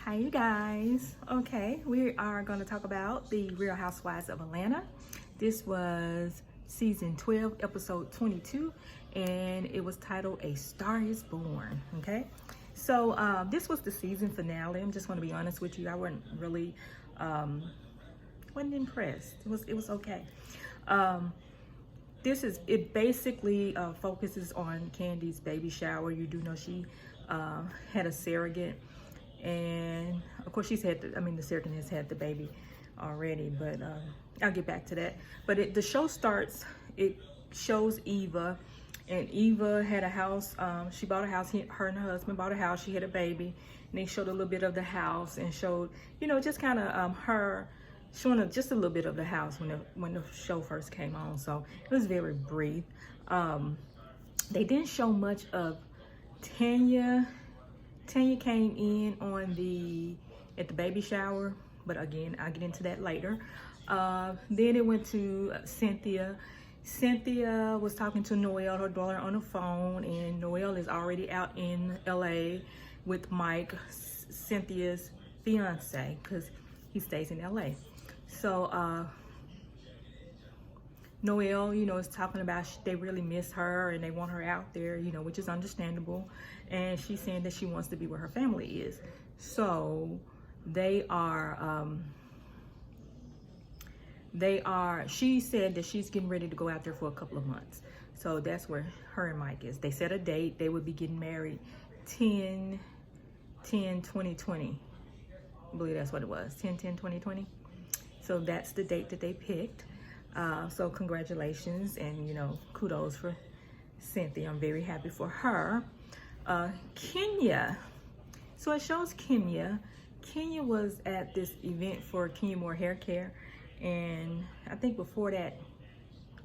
Hi, you guys. Okay, we are going to talk about the Real Housewives of Atlanta. This was season 12, episode 22, and it was titled A Star is Born. Okay, so this was the season finale. I'm just going to be honest with you. I wasn't really wasn't impressed. It was okay. It basically focuses on Candy's baby shower. You do know she had a surrogate, and of course she's had the surrogate has had the baby already, but I'll get back to that. But the show starts, it shows Eva, and Eva had a house. She bought a house. Her and her husband bought a house. She had a baby, and they showed a little bit of the house and showed, just kind of her showing just a little bit of the house when the show first came on. So it was very brief. They didn't show much of Tanya. Tanya came in at the baby shower, but again, I'll get into that later. Then it went to Cynthia. Cynthia was talking to Noelle, her daughter, on the phone, and Noelle is already out in LA with Mike, Cynthia's fiance, because he stays in LA. So Noelle, is talking about they really miss her and they want her out there, which is understandable. And she's saying that she wants to be where her family is. So she said that she's getting ready to go out there for a couple of months. So that's where her and Mike is. They set a date. They would be getting married 10/10/2020. I believe that's what it was, 10/10/2020. So that's the date that they picked. So congratulations, and kudos for Cynthia. I'm very happy for her. Kenya. So it shows Kenya. Kenya was at this event for Kenya Moore Hair Care, and I think before that,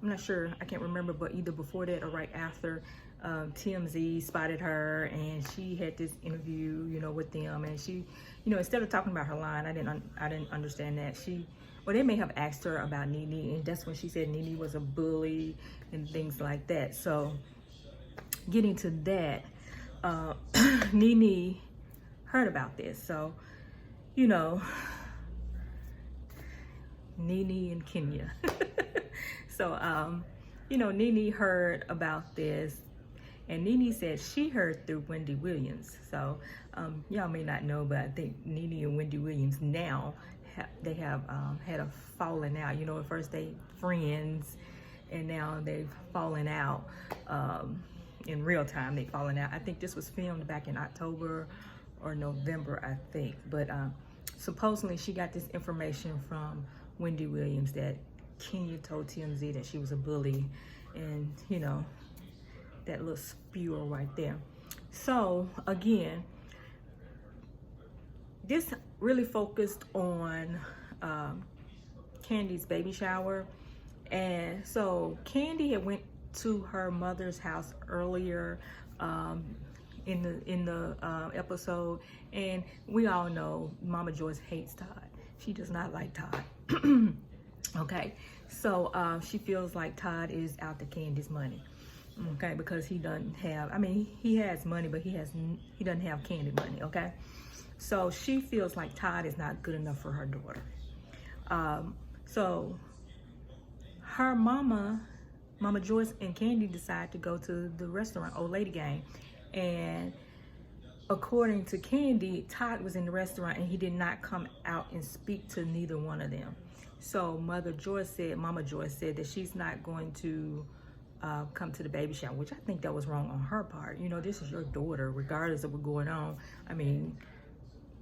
I'm not sure, I can't remember, but either before that or right after, TMZ spotted her, and she had this interview, with them, and she, instead of talking about her line, I didn't understand that. They may have asked her about Nene, and that's when she said Nene was a bully and things like that. So getting to that, Nene heard about this. So, Nene and Kenya. So, Nene heard about this, and Nene said she heard through Wendy Williams. So y'all may not know, but I think Nene and Wendy Williams now, they have had a falling out. At first they friends, and now they've fallen out in real time. They've fallen out. I think this was filmed back in October or November, I think. But supposedly she got this information from Wendy Williams that Kenya told TMZ that she was a bully, and that little spewer right there. So again, this really focused on Candy's baby shower. And so Candy had went to her mother's house earlier in the episode, and we all know Mama Joyce hates Todd. She does not like Todd. Okay, so she feels like Todd is out to Candy's money. Okay, because he doesn't have, he has money, but he doesn't have Candy money. Okay, so she feels like Todd is not good enough for her daughter. So her Mama Joyce and Candy decide to go to the restaurant, Old Lady Gang. And according to Candy, Todd was in the restaurant and he did not come out and speak to neither one of them. So Mama Joyce said that she's not going to come to the baby shower, which I think that was wrong on her part. This is your daughter, regardless of what's going on.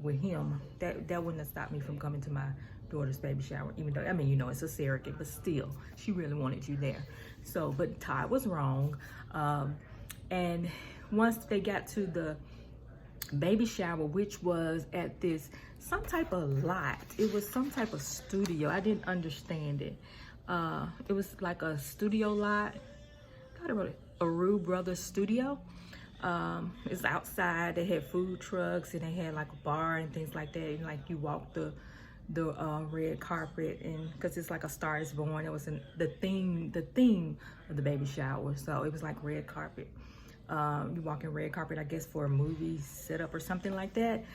With him, that wouldn't have stopped me from coming to my daughter's baby shower, even though, it's a surrogate, but still, she really wanted you there. So, but Todd was wrong. And once they got to the baby shower, which was at some type of lot, it was some type of studio. I didn't understand it. It was like a studio lot. I thought it was a Aru Brothers studio. It's outside. They had food trucks, and they had like a bar and things like that. And like you walk the red carpet, and because it's like A Star is Born, it was the theme of the baby shower. So it was like red carpet. You walk in red carpet, I guess, for a movie setup or something like that.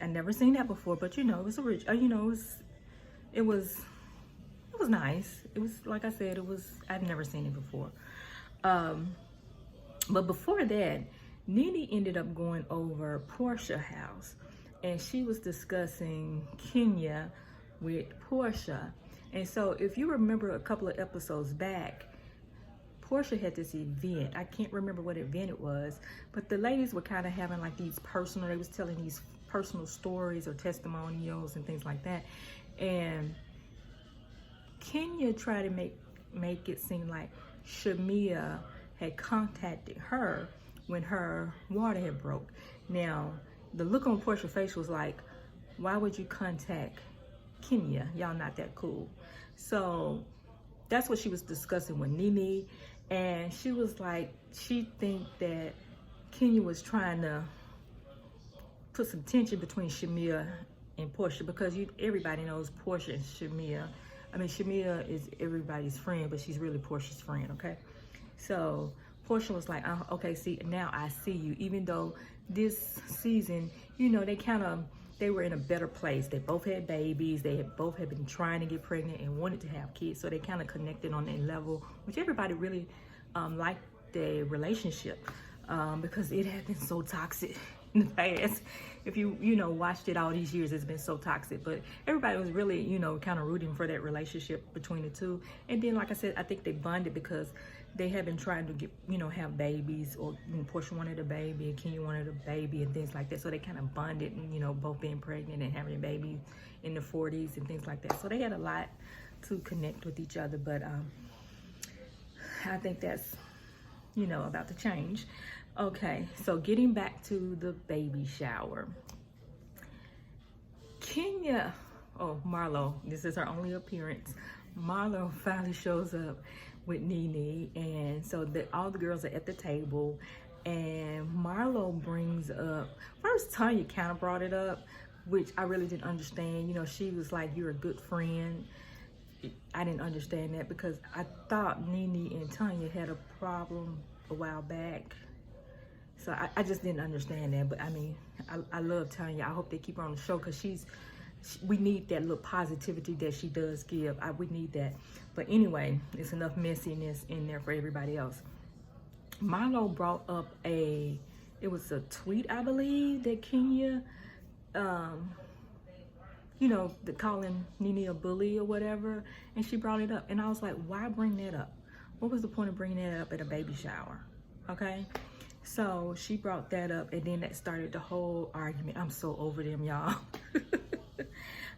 I never seen that before, but you know, it was a rich, you know, it was, it was nice. It was, like I said, it was, I've never seen it before. But before that, Nene ended up going over Portia's house, and she was discussing Kenya with Portia. And so if you remember a couple of episodes back, Portia had this event. I can't remember what event it was, but the ladies were kind of having like these personal, they was telling these personal stories or testimonials and things like that. And Kenya tried to make it seem like Shamia had contacted her when her water had broke. Now, the look on Portia's face was like, why would you contact Kenya? Y'all not that cool. So that's what she was discussing with Nene. And she was like, she think that Kenya was trying to put some tension between Shamia and Portia, because everybody knows Portia and Shamia. I mean, Shamia is everybody's friend, but she's really Portia's friend, okay? So Portia was like, oh, okay, see, now I see you. Even though this season, you know, they were in a better place. They both had babies. They both had been trying to get pregnant and wanted to have kids. So they kind of connected on that level, which everybody really liked their relationship, because it had been so toxic in the past. If you know, watched it all these years, it's been so toxic. But everybody was really, you know, kind of rooting for that relationship between the two. And then, like I said, I think they bonded because they had been trying to get, you know, have babies, or Portia wanted a baby and Kenya wanted a baby and things like that. So they kind of bonded, and, you know, both being pregnant and having a baby in the 40s and things like that. So they had a lot to connect with each other. But I think that's, you know, about to change. Okay, so getting back to the baby shower. Kenya, Marlo, this is her only appearance. Marlo finally shows up with Nene, and so all the girls are at the table, and Marlo brings up, first Tanya kind of brought it up, which I really didn't understand. You know, she was like, you're a good friend. I didn't understand that, because I thought Nene and Tanya had a problem a while back. So I just didn't understand that. But I mean, I love Tanya. I hope they keep her on the show, because we need that little positivity that she does give. We need that. But anyway, it's enough messiness in there for everybody else. Milo brought up it was a tweet, I believe, that Kenya, you know, calling Nene a bully or whatever, and she brought it up. And I was like, why bring that up? What was the point of bringing that up at a baby shower? Okay? So she brought that up, and then that started the whole argument. I'm so over them, y'all.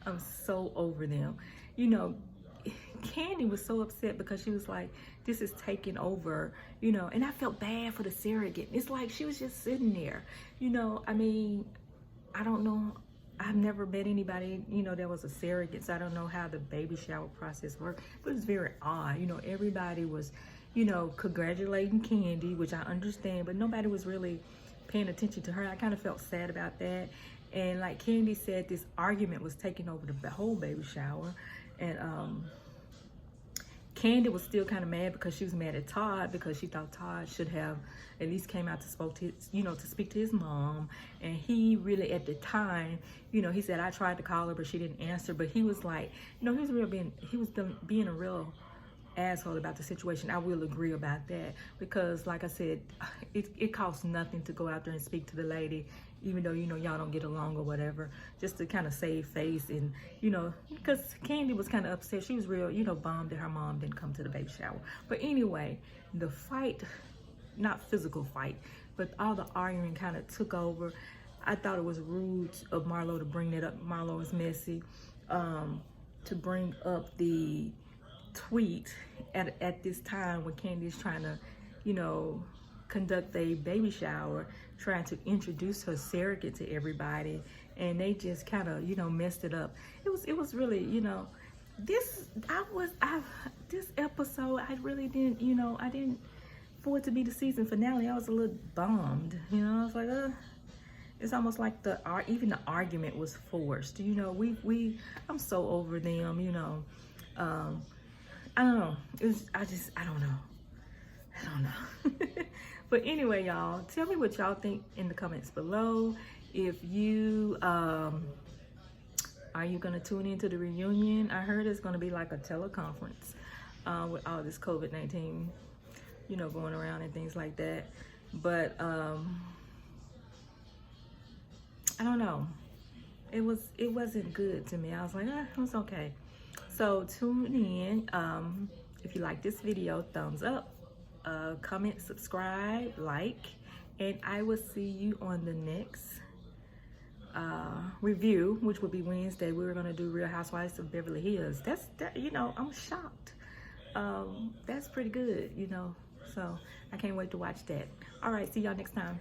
I'm so over them. You know, Candy was so upset because she was like, this is taking over, you know, and I felt bad for the surrogate. It's like she was just sitting there, you know. I mean, I don't know. I've never met anybody, you know, that was a surrogate, so I don't know how the baby shower process worked, but it was very odd. You know, everybody was, you know, congratulating Candy, which I understand, but nobody was really paying attention to her. I kind of felt sad about that. And like Candy said, this argument was taking over the whole baby shower. And Candy was still kind of mad because she was mad at Todd, because she thought Todd should have at least came out to speak to his mom. And he really, at the time, you know, he said, I tried to call her, but she didn't answer. But he was like, you know, he was being a real asshole about the situation. I will agree about that, because like I said, it costs nothing to go out there and speak to the lady, even though, you know, y'all don't get along or whatever, just to kind of save face. And, you know, because Candy was kind of upset. She was real, you know, bummed that her mom didn't come to the baby shower. But anyway, the fight, not physical fight, but all the arguing kind of took over. I thought it was rude of Marlo to bring that up. Marlo is messy. To bring up the tweet at this time when Candy is trying to, you know, conduct a baby shower, trying to introduce her surrogate to everybody, and they just kind of, you know, messed it up. It was really, you know, this episode, I really didn't, you know, I didn't, for it to be the season finale, I was a little bummed, you know. I was like, it's almost like even the argument was forced, you know. I'm so over them, you know. I don't know. I don't know. But anyway, y'all, tell me what y'all think in the comments below. If you are you gonna tune into the reunion? I heard it's gonna be like a teleconference with all this COVID-19, you know, going around and things like that. But I don't know. It wasn't good to me. I was like, it was okay. So tune in. If you like this video, thumbs up, comment, subscribe, like, and I will see you on the next review, which will be Wednesday. We're gonna do Real Housewives of Beverly Hills. That, you know, I'm shocked. That's pretty good, you know. So I can't wait to watch that. All right, see y'all next time.